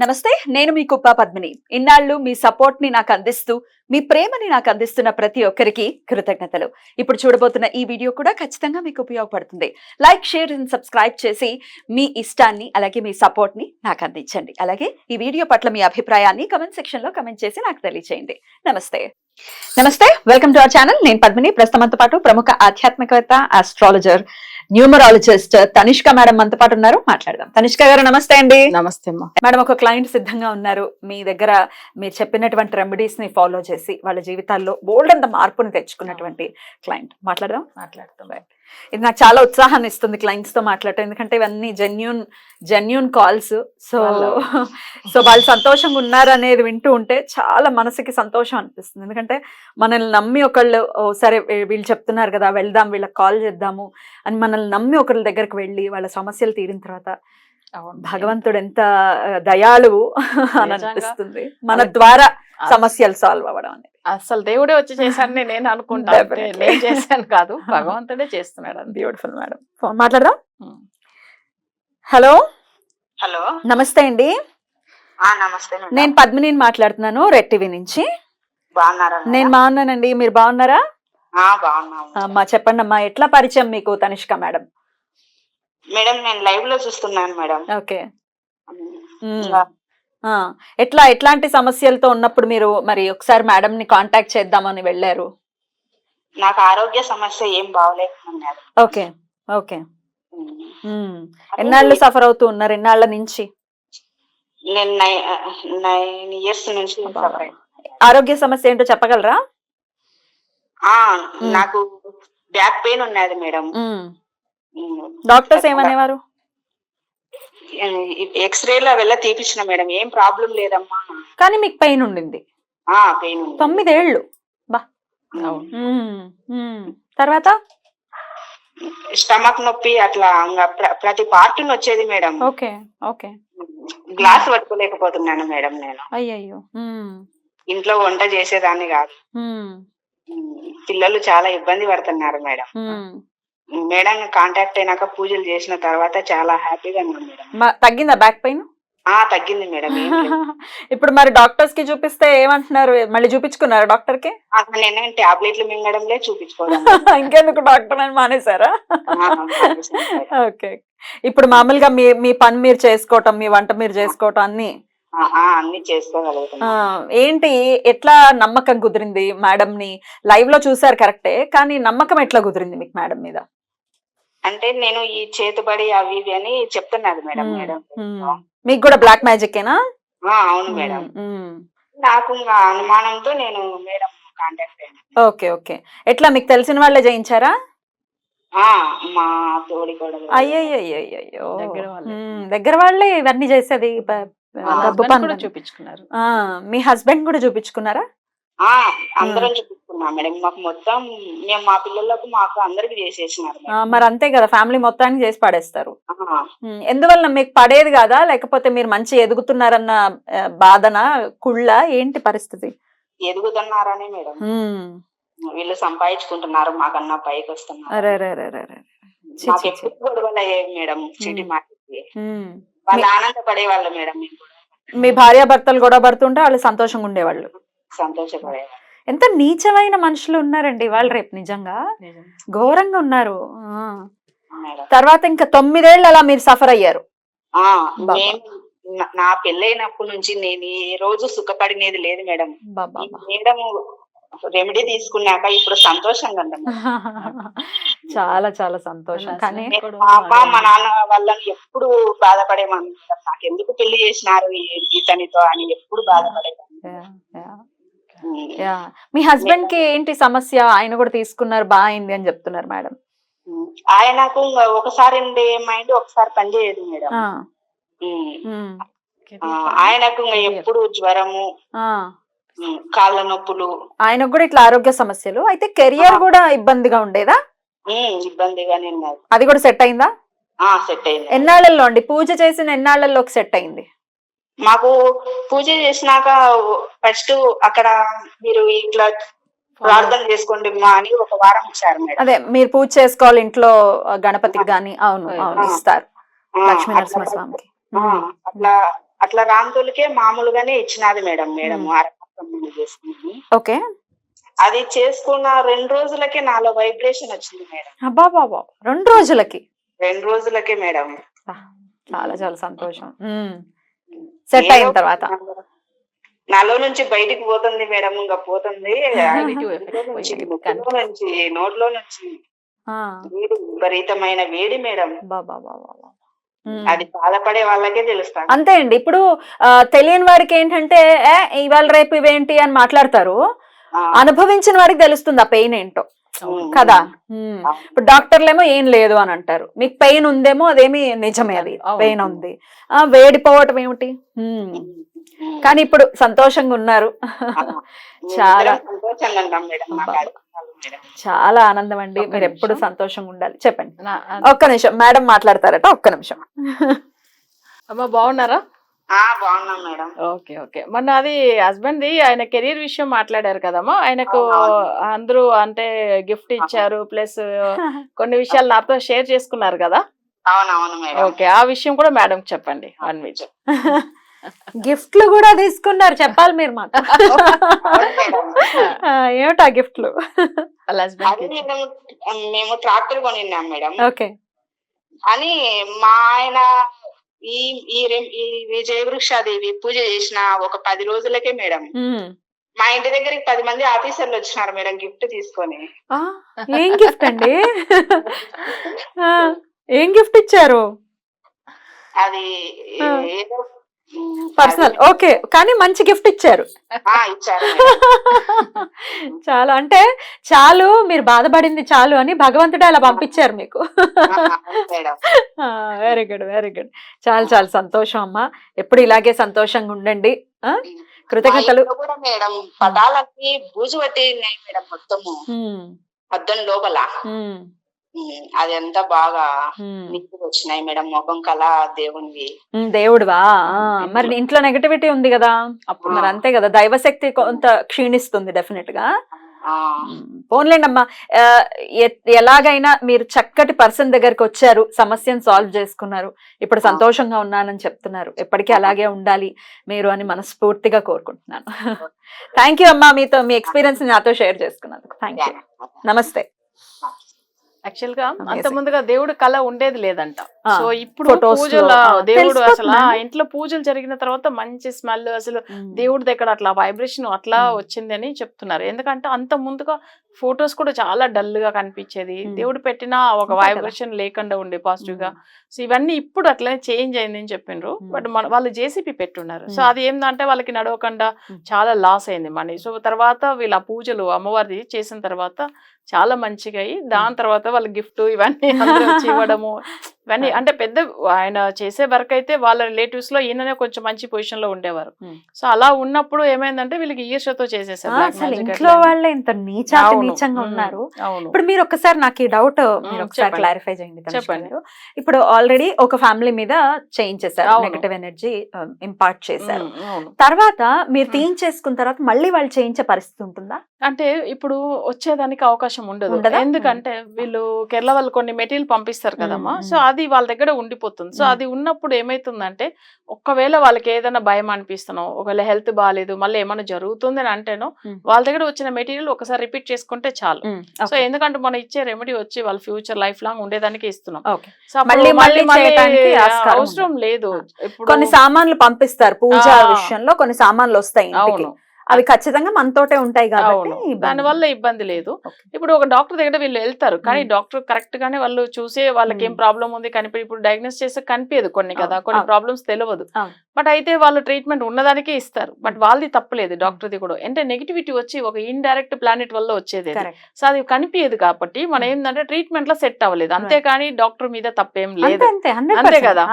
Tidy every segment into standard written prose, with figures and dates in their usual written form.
నమస్తే, నేను మీ కుప్ప పద్మిని. ఇన్నాళ్ళు మీ సపోర్ట్ ని నాకు అందిస్తూ, మీ ప్రేమని నాకు అందిస్తున్న ప్రతి ఒక్కరికి కృతజ్ఞతలు. ఇప్పుడు చూడబోతున్న ఈ వీడియో కూడా ఖచ్చితంగా మీకు ఉపయోగపడుతుంది. లైక్, షేర్ అండ్ సబ్స్క్రైబ్ చేసి మీ ఇష్టాన్ని అలాగే మీ సపోర్ట్ ని నాకు అందించండి. అలాగే ఈ వీడియో పట్ల మీ అభిప్రాయాన్ని కమెంట్ సెక్షన్ లో కమెంట్ చేసి నాకు తెలియజేయండి. నమస్తే నమస్తే వెల్కమ్ టు అవర్ ఛానల్. నేను పద్మిని. ప్రస్తుతంతో పాటు ప్రముఖ ఆధ్యాత్మికవేత్త, ఆస్ట్రాలజర్, న్యూమరాలజిస్ట్ తనిష్క మేడం మనతో పాటు ఉన్నారు. మాట్లాడదాం. తనిష్క గారు నమస్తే అండి. నమస్తే అమ్మా. మేడం, ఒక క్లయింట్ సిద్ధంగా ఉన్నారు. మీ దగ్గర మీరు చెప్పినటువంటి రెమెడీస్ ని ఫాలో చేసి వాళ్ళ జీవితాల్లో బోల్డ్ అంత మార్పుని తెచ్చుకున్నటువంటి క్లయింట్. మాట్లాడదాం. ఇది నాకు చాలా ఉత్సాహాన్ని ఇస్తుంది క్లయింట్స్ తో మాట్లాడటం, ఎందుకంటే ఇవన్నీ జెన్యూన్ కాల్స్. సో వాళ్ళు సంతోషంగా ఉన్నారు అనేది వింటూ ఉంటే చాలా మనసుకి సంతోషం అనిపిస్తుంది. ఎందుకంటే మనల్ని నమ్మి ఒకళ్ళు సరే వీళ్ళు చెప్తున్నారు కదా, వెళ్దాం, వీళ్ళకి కాల్ చేద్దాము అని మనల్ని నమ్మి ఒకళ్ళ దగ్గరకు వెళ్ళి వాళ్ళ సమస్యలు తీరిన తర్వాత భగవంతుడు ఎంత దయాళువు అని అనిపిస్తుంది. మన ద్వారా సమస్యలు సాల్వ్ అవ్వడం అనేది అసలు దేవుడే వచ్చి చేశాను నేను అనుకుంటా. నేను చేశాను కాదు, భగవంతుడే చేస్తున్నాడు. Beautiful madam. మాట్లాడదాం. హలో హలో, నమస్తే అండి. నమస్తే. నేను పద్మిని మాట్లాడుతున్నాను, రెడ్ టీవీ నుంచి. బాగున్నారా? నేను బాగున్నానండి, మీరు బాగున్నారా? అమ్మా చెప్పండి అమ్మా, ఎట్లా పరిచయం మీకు తనిష్క మేడం? మేడం, నేను లైవ్ లో చూస్తున్నాను మేడం. ఓకే. ఎట్లాంటి సమస్యలతో ఉన్నప్పుడు మీరు మరి ఒకసారి మేడం ని కాంటాక్ట్ చేద్దామని వెళ్ళారు? నాకు ఆరోగ్య సమస్య ఏం బాగోలేకున్నారు. Okay okay. ఎన్నాళ్ళు సఫర్ అవుతూ ఉన్నారు? ఎన్నాళ్ళ నుంచి? నేను 9 years నుంచి సఫర్ అయ్యాను. ఆరోగ్య సమస్య ఏంటో చెప్పగలరా? నాకు బ్యాక్ పెయిన్ ఉన్నది మేడం. డాక్టర్స్ ఏమనేవారు? ఎక్స్రేలో వెళ్ళ తీపించిన మేడం, ఏం ప్రాబ్లం లేదమ్మా. కానీ మీకు పెయిన్ ఉండింది? పెయిన్ 9 ఏళ్ళు. బా. తర్వాత స్టమక్ నొప్పి అట్లా ప్రతి పార్ట్ వచ్చేది మేడం. Okay okay. గ్లాస్ పట్టుకోలేకపోతున్నాను మేడం నేను. అయ్యయ్యో. ఇంట్లో వంట చేసేదాన్ని కాదు. పిల్లలు చాలా ఇబ్బంది పడుతున్నారు మేడం. మేడం కాంటాక్ట్ అయినాక పూజలు చేసిన తర్వాత చాలా హ్యాపీగా ఉన్నాను మేడం. తగ్గిందా బ్యాక్ పెయిన్? తగ్గింది మేడం. ఇప్పుడు మరి డాక్టర్స్ కి చూపిస్తే ఏమంటున్నారు? మళ్ళీ చూపించుకున్నారు డాక్టర్ కి? నేను టాబ్లెట్లు మింగడంలే, చూపించుకోవడం. ఇంకెందుకు డాక్టర్ అని మానేశారా? ఓకే. ఇప్పుడు మామూలుగా మీ పని మీరు చేసుకోవటం, మీ వంట మీరు చేసుకోవటం అన్ని చేసుకోగలుగుతాను. ఏంటి, ఎట్లా నమ్మకం కుదిరింది మేడం ని? లైవ్ లో చూసారు కరెక్టే, కానీ నమ్మకం ఎట్లా కుదిరింది మీకు మేడం మీద? అంటే నేను ఈ చేతుబడి అవి ఇవి అని చెప్తున్నది మేడం. మీకు కూడా బ్లాక్ మ్యాజిక్ ఏనా? అవును మేడం. నాకు అనుమానంతో నేను మేడం కాంటాక్ట్ అయ్యాను. Okay okay. ఎట్లా మీకు తెలిసిన వాళ్ళే చేయించారా? మా తోడి కూడా. అయ్యయ్యో, దగ్గర వాళ్ళే ఇవన్నీ చేసేది. చూపించుకున్నారు. మీ హస్బెండ్ కూడా చూపించుకున్నారా? అందరం చూపించుకున్నాం మేడం. మాకు మొత్తం మేము మా పిల్లలకు మాకు అందరికి చేసేసినారు. మరి అంతే కదా, ఫ్యామిలీ మొత్తానికి చేసి పడేస్తారు. ఎందువల్ల మీకు పడేది కాదా, లేకపోతే మీరు మంచి ఎదుగుతున్నారన్న బాధన, కుళ్ళ, ఏంటి పరిస్థితి? ఎదుగుతున్నారనే మేడం. వీళ్ళు సంపాదించుకుంటున్నారు, మాకన్నా పైకి వస్తున్నారు. మాకు ఎప్పుడు గొడవలు అయ్యేవి మేడం. సిటీ మార్కెట్ వాళ్ళు ఆనందపడే వాళ్ళు మేడం. మీ భార్యాభర్తలు గొడవ పడుతుంటే వాళ్ళు సంతోషంగా ఉండేవాళ్ళు, సంతోషపడేవాళ్ళు. ఎంత నీచమైన మనుషులు ఉన్నారండి వాళ్ళు. రేపు నిజంగా ఘోరంగా ఉన్నారు. తర్వాత ఇంకా 9 ఏళ్ళు అలా మీరు సఫర్ అయ్యారు. నా పెళ్ళైనప్పటి నుంచి నేను ఏ రోజు సుఖపడినది లేదు మేడం. మేడం రెమెడీ తీసుకున్నాక ఇప్పుడు సంతోషంగా ఉన్నాను. చాలా చాలా సంతోషం. కానీ మా అమ్మ మా నాన్న వాళ్ళని ఎప్పుడు బాధపడేమని, నాకు ఎందుకు పెళ్లి చేసినారు ఇతనితో అని ఎప్పుడు బాధపడేదాన్ని. మీ హస్బెండ్ కి ఏంటి సమస్య? ఆయన కూడా తీసుకున్నారు, బాగా అయింది అని చెప్తున్నారు మేడం. ఆయనకు ఒకసారి మైండ్ ఒకసారి పనిచేయదు మేడం. ఆయనకు ఎప్పుడు జ్వరము, కాళ్ళ నొప్పులు, ఆయనకు కూడా ఇట్లా ఆరోగ్య సమస్యలు. అయితే కెరియర్ కూడా ఇబ్బందిగా ఉండేదా? ఇబ్బందిగానే ఉన్నది. అది కూడా సెట్ అయిందా? సెట్ అయింది. ఎన్నాళ్ళల్లో అండి? పూజ చేసిన ఎన్నాళ్ళల్లో సెట్ అయింది? మాకు పూజ చేసినాక ఫస్ట్ అక్కడ మీరు ఇట్లా ప్రార్థన చేసుకోండి మా అని ఒక వారం ఇచ్చారు మేడం. అదే మీరు పూజ చేసుకోవాలి ఇంట్లో గణపతికి గాని. అవును అవును, ఇస్తారు లక్ష్మీ నరసింహస్వామికి. అట్లా అట్లా రాంతులకే మామూలుగానే ఇచ్చినది మేడం అరకం చేసుకుని. ఓకే. అది చేసుకున్న 2 రోజులకే నాలో వైబ్రేషన్ వచ్చింది మేడం. అబ్బా బాబా, 2 రోజులకి? 2 రోజులకే మేడం. చాలా చాలా సంతోషం. సెట్ అయిన తర్వాత నాలో నుంచి బయటికి పోతుంది మేడం, ఇంకా పోతుంది నోట్లో నుంచి వేడి, విపరీతమైన వేడి మేడం. అది బాధపడే వాళ్ళకే తెలుస్తాను. అంతే అండి. ఇప్పుడు తెలియని వాడికి ఏంటంటే ఇవాళ రేపు ఇవేంటి అని మాట్లాడతారు, అనుభవించిన వాడికి తెలుస్తుంది ఆ పెయిన్ ఏంటో కదా. ఇప్పుడు డాక్టర్లేమో ఏం లేదు అని అంటారు, మీకు పెయిన్ ఉందేమో అదేమి నిజమే, అది పెయిన్ ఉంది, వేడిపోవటం ఏమిటి. కానీ ఇప్పుడు సంతోషంగా ఉన్నారు. చాలా చాలా ఆనందం అండి. మీరు ఎప్పుడు సంతోషంగా ఉండాలి. చెప్పండి. ఒక్క నిమిషం, మేడం మాట్లాడతారట, ఒక్క నిమిషం. అమ్మా బాగున్నారా? బాగున్నాం మేడం. Okay okay. మొన్న అది హస్బెండ్ ది ఆయన కెరీర్ విషయం మాట్లాడారు కదమ్మా, ఆయనకు అందరూ అంటే గిఫ్ట్ ఇచ్చారు, ప్లస్ కొన్ని విషయాలు నాతో షేర్ చేసుకున్నారు కదా. అవునవును మేడం. ఓకే, ఆ విషయం కూడా మేడం చెప్పండి. 1 minute. గిఫ్ట్లు కూడా తీసుకున్నారు, చెప్పాలి మీరు మాకు. ఏమిటా గిఫ్ట్లు? మేము ట్రాక్టర్ కొనిన్నాం మేడం. ఓకే. అని మా ఆయన ఈ విజయ వృక్షాదేవి పూజ చేసిన ఒక 10 రోజులకే మేడం మా ఇంటి దగ్గరికి 10 మంది ఆఫీసర్లు వచ్చినారు మేడం గిఫ్ట్ తీసుకొని. ఏం గిఫ్ట్ అండి? ఏం గిఫ్ట్ ఇచ్చారు? అది ఏదో పర్సనల్. ఓకే, కానీ మంచి గిఫ్ట్ ఇచ్చారు. చాలా అంటే చాలు, మీరు బాధపడింది చాలు అని భగవంతుడే అలా పంపించారు మీకు. Very good, very good. చాలా చాలా సంతోషం అమ్మా. ఎప్పుడు ఇలాగే సంతోషంగా ఉండండి. కృతజ్ఞతలు మేడం. పటాలకి బూజు పట్టి ఉన్నాయి మేడం మొత్తము అద్దం లోపల. అది అంతా బాగా నిప్పులు వచ్చినాయి మేడం. ముఖం కళ దేవునివి. దేవుడువా? మరి ఇంట్లో నెగటివిటీ ఉంది కదా, అప్పుడు మరి అంతే కదా, దైవశక్తి కొంత క్షీణిస్తుంది డెఫినెట్ గా. పోన్లేండి అమ్మా, ఎలాగైనా మీరు చక్కటి పర్సన్ దగ్గరికి వచ్చారు, సమస్యను సాల్వ్ చేసుకున్నారు, ఇప్పుడు సంతోషంగా ఉన్నానని చెప్తున్నారు. ఎప్పటికీ అలాగే ఉండాలి మీరు అని మనస్ఫూర్తిగా కోరుకుంటున్నాను. థ్యాంక్ యూ అమ్మా, మీతో మీ ఎక్స్పీరియన్స్ నాతో షేర్ చేసుకున్నందుకు. Thank you. నమస్తే. యాక్చువల్ గా అంత ముందుగా దేవుడు కళ ఉండేది లేదంట. సో ఇప్పుడు పూజల దేవుడు అసలు ఇంట్లో పూజలు జరిగిన తర్వాత మంచి స్మెల్, అసలు దేవుడి దగ్గర అట్లా వైబ్రేషన్ అట్లా వచ్చింది అని చెప్తున్నారు. ఎందుకంటే అంత ముందుగా ఫొటోస్ కూడా చాలా డల్ గా కనిపించేది, దేవుడు పెట్టిన ఒక వైబ్రేషన్ లేకుండా ఉండే పాజిటివ్ గా. సో ఇవన్నీ ఇప్పుడు అట్లనే చేంజ్ అయింది అని చెప్పిండ్రు. బట్ వాళ్ళు జేసీపీ పెట్టున్నారు. సో అది ఏంటంటే వాళ్ళకి నడవకుండా చాలా లాస్ అయింది మనీ. సో తర్వాత వీళ్ళ పూజలు అమ్మవారిది చేసిన తర్వాత చాలా మంచిగా అయ్యి, దాని తర్వాత వాళ్ళ గిఫ్ట్ ఇవన్నీ ఇవ్వడము ఇవన్నీ అంటే పెద్ద ఆయన చేసే వర్క్ అయితే వాళ్ళ రిలేటివ్స్ లో ఈయననే కొంచెం మంచి పొజిషన్ లో ఉండేవారు. సో అలా ఉన్నప్పుడు ఏమైందంటే వీళ్ళకి ఈర్షతో చేసేసారు. ఇంట్లో వాళ్ళే ఇంత నీచంగా ఉన్నారు. ఇప్పుడు మీరు ఒకసారి నాకు ఈ డౌట్ మీరు ఒకసారి క్లారిఫై చేయండి. చెప్పండి. ఇప్పుడు ఆల్రెడీ ఒక ఫ్యామిలీ మీద చేయించేసారు, నెగటివ్ ఎనర్జీ ఇంపార్ట్ చేశారు, తర్వాత మీరు తీయించేసుకున్న తర్వాత మళ్ళీ వాళ్ళు చేయించే పరిస్థితి ఉంటుందా? అంటే ఇప్పుడు వచ్చేదానికి అవకాశం ఉండదు. ఎందుకంటే వీళ్ళు కేరళ వాళ్ళు కొన్ని మెటీరియల్ పంపిస్తారు కదమ్మా. సో అది వాళ్ళ దగ్గర ఉండిపోతుంది. సో అది ఉన్నప్పుడు ఏమైతుందంటే, ఒకవేళ వాళ్ళకి ఏదైనా భయం అనిపిస్తున్నావు, ఒకవేళ హెల్త్ బాగాలేదు, మళ్ళీ ఏమైనా జరుగుతుంది అని అంటేనో వాళ్ళ దగ్గర వచ్చిన మెటీరియల్ ఒకసారి రిపీట్ చేసుకుంటే చాలు. సో ఎందుకంటే మనం ఇచ్చే రెమెడీ వచ్చి వాళ్ళ ఫ్యూచర్ లైఫ్ లాంగ్ ఉండేదానికి ఇస్తున్నాం. సో అవసరం లేదు. ఇప్పుడు కొన్ని సామాన్లు పంపిస్తారు పూజా విషయంలో, కొన్ని సామాన్లు వస్తాయి, అవి ఖచ్చితంగా మనతోటే ఉంటాయి కాబట్టి దానివల్ల ఇబ్బంది లేదు. ఇప్పుడు ఒక డాక్టర్ దగ్గర వీళ్ళు వెళ్తారు, కానీ డాక్టర్ కరెక్ట్ గానే వాళ్ళు చూసే వాళ్ళకి ఏం ప్రాబ్లం ఉంది కనిపి ఇప్పుడు డయాగ్నోస్ చేస్తే కనిపించదు కొన్ని కదా, కొన్ని ప్రాబ్లమ్స్ తెలియదు. బట్ అయితే వాళ్ళు ట్రీట్మెంట్ ఉన్నదానికే ఇస్తారు. బట్ వాళ్ళది తప్పలేదు, డాక్టర్ది కూడా. అంటే నెగిటివిటీ వచ్చి ఒక ఇండైరెక్ట్ ప్లానెట్ వల్ల వచ్చేది. సో అది కనిపించదు కాబట్టి మనం ఏంటంటే ట్రీట్మెంట్ లో సెట్ అవ్వలేదు, అంతేకాని డాక్టర్ మీద తప్పేం లేదు. అంతే కదా,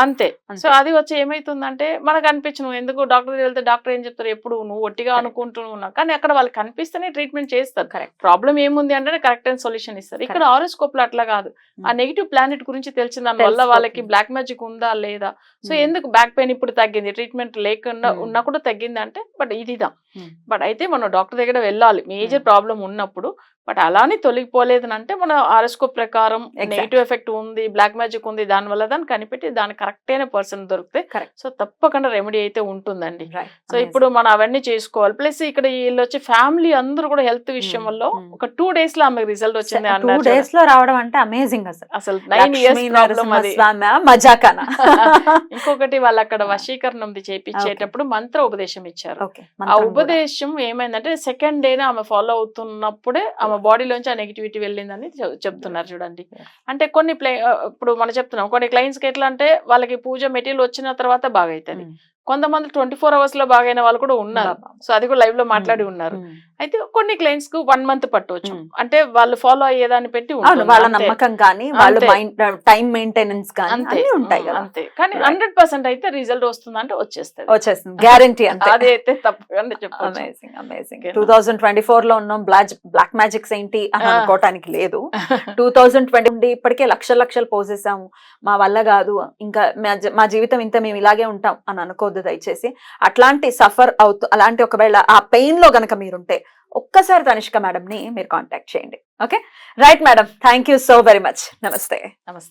అంతే. సో అది వచ్చి ఏమైతుందంటే మనకు అనిపించను, ఎందుకు డాక్టర్ వెళ్తే డాక్టర్ ఏం చెప్తారు, ఎప్పుడు నువ్వు ఒట్టిగా అనుకుంటున్నావు, కానీ అక్కడ వాళ్ళకి కనిపిస్తేనే ట్రీట్మెంట్ చేస్తారు. కరెక్ట్. ప్రాబ్లం ఏముంది అంటే కరెక్ట్ అయిన సొల్యూషన్ ఇస్తారు. ఇక్కడ ఆరోస్కోప్ లో అట్లా కాదు, ఆ నెగిటివ్ ప్లానెట్ గురించి తెలిసిన దాని వల్ల వాళ్ళకి బ్లాక్ మ్యాజిక్ ఉందా లేదా, సో ఎందుకు బ్యాక్ పెయిన్ ఇప్పుడు తగ్గింది, ట్రీట్మెంట్ లేకుండా ఉన్నా కూడా తగ్గింది అంటే, బట్ ఇదిదా బట్ అయితే మనం డాక్టర్ దగ్గర వెళ్ళాలి మేజర్ ప్రాబ్లం ఉన్నప్పుడు. బట్ అలానే తొలగిపోలేదు అంటే మన ఆరోస్కోప్ ప్రకారం నెగిటివ్ ఎఫెక్ట్ ఉంది, బ్లాక్ మ్యాజిక్ ఉంది, దాని వల్ల దాన్ని కనిపెట్టి దాని కరెక్ట్ అయిన పర్సన్ దొరికితే సో తప్పకుండా రెమెడీ అయితే ఉంటుందండి. సో ఇప్పుడు మనం అవన్నీ చేసుకోవాలి. ప్లస్ ఇక్కడ వీళ్ళు వచ్చి ఫ్యామిలీ అందరూ కూడా హెల్త్ విషయంలో ఒక 2 days లో ఆమె రిజల్ట్ వచ్చింది అన్నారు. 2 days లో రావడం అంటే అమేజింగ్ అసలు 9 years ప్రాబ్లం అది. మజాకానా. ఇంకొకటి వాళ్ళు అక్కడ వశీకరణం చేయించేటప్పుడు మంత్ర ఉపదేశం ఇచ్చారు. ఆ ఉపదేశం ఏమైందంటే సెకండ్ డేనే ఆమె ఫాలో అవుతున్నప్పుడే ఆమె బాడీలోంచి ఆ నెగిటివిటీ వెళ్ళిందని చెప్తున్నారు చూడండి. అంటే కొన్ని ఇప్పుడు మనం చెప్తున్నాం కొన్ని క్లయింట్స్ కి ఎట్లా అంటే వాళ్ళకి పూజ మెటీరియల్ వచ్చిన తర్వాత బాగా అవుతుంది. కొంతమంది 24 hours లో బాగైన వాళ్ళు కూడా ఉన్నారు. సో అది కూడా లైవ్ లో మాట్లాడి ఉన్నారు. అయితే కొన్ని క్లయింట్స్ కు 1 month పట్టవచ్చు. అంటే వాళ్ళు ఫాలో అయ్యేదాన్ని పెట్టి వాళ్ళ నమ్మకం కానీ వాళ్ళ టైం మెయింటెనెన్స్ కానీ ఉంటాయి కదా. అంతే కానీ 100% అయితే రిజల్ట్ వస్తుందంటే వచ్చేస్తుంది గ్యారంటీ. అది అయితే తప్పకుండా చెప్పాలి. Amazing amazing. 2024 లో ఉన్నాం. బ్లాక్ మ్యాజిక్స్ ఏంటి అని అనుకోవటానికి లేదు. 2020 నుండి ఇప్పటికే లక్షలు పోసేసాము, మా వల్ల కాదు, ఇంకా మా జీవితం ఇంత మేము ఇలాగే ఉంటాం అని అనుకోవద్దు దయచేసి. అట్లాంటి సఫర్ అవుతూ అలాంటి ఒకవేళ ఆ పెయిన్ లో గనక మీరుంటే ఒక్కసారి తనిష్క మేడం ని మీరు కాంటాక్ట్ చేయండి. Okay right madam, thank you so very much. నమస్తే. నమస్తే.